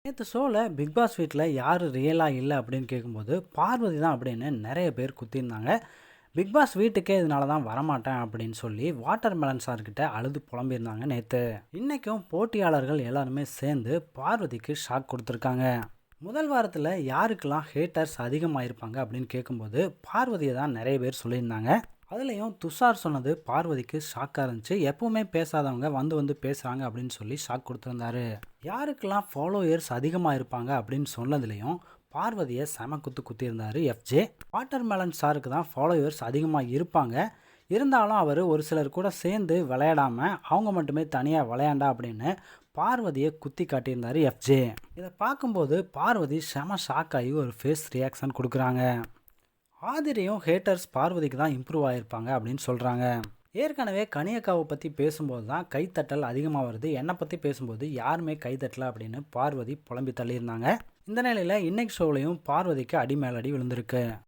நேற்று ஷோவில் big pass வீட்டில் யார் ரியலாக இல்லை அப்படின்னு கேட்கும்போது பார்வதி தான் அப்படின்னு நிறைய பேர் குத்திருந்தாங்க. பிக் பாஸ் வீட்டுக்கே இதனால தான் வரமாட்டேன் அப்படின்னு சொல்லி வாட்டர் மெலன் சார்கிட்ட அழுது புலம்பியிருந்தாங்க நேற்று. இன்றைக்கும் போட்டியாளர்கள் எல்லாருமே சேர்ந்து பார்வதிக்கு ஷாக் கொடுத்துருக்காங்க. முதல் வாரத்தில் யாருக்கெல்லாம் ஹேட்டர்ஸ் அதிகமாக இருப்பாங்க அப்படின்னு கேட்கும்போது பார்வதியை தான் நிறைய பேர் சொல்லியிருந்தாங்க. அதுலேயும் துஷார் சொன்னது பார்வதிக்கு ஷாக்காக இருந்துச்சு. எப்பவுமே பேசாதவங்க வந்து வந்து பேசுகிறாங்க அப்படின்னு சொல்லி ஷாக் கொடுத்துருந்தாரு. யாருக்கெல்லாம் ஃபாலோயர்ஸ் அதிகமாக இருப்பாங்க அப்படின்னு சொன்னதுலேயும் பார்வதியை செம குத்தியிருந்தார் எஃப்ஜே. வாட்டர் மெலன் சாருக்கு தான் ஃபாலோயர்ஸ் அதிகமாக இருப்பாங்க. இருந்தாலும் அவர் ஒரு சிலர் கூட சேர்ந்து விளையாடாமல் அவங்க மட்டுமே தனியாக விளையாண்டா அப்படின்னு பார்வதியை குத்தி காட்டியிருந்தார் எஃப்ஜே. இதை பார்க்கும்போது பார்வதி செம ஷாக் ஆகி ஒரு ஃபேஸ் ரியாக்ஷன் கொடுக்குறாங்க. ஆதிரியும் ஹேட்டர்ஸ் பார்வதிக்கு தான் இம்ப்ரூவ் ஆகியிருப்பாங்க அப்படின்னு சொல்கிறாங்க. ஏற்கனவே கனியக்காவை பற்றி பேசும்போது தான் கைத்தட்டல் அதிகமாக வருது, என்னை பற்றி பேசும்போது யாருமே கைத்தட்டல அப்படின்னு பார்வதி புலம்பி தள்ளியிருந்தாங்க. இந்த நிலையில் இன்னைக்கு ஷோவிலையும் பார்வதிக்கு அடி மேலடி விழுந்திருக்கு.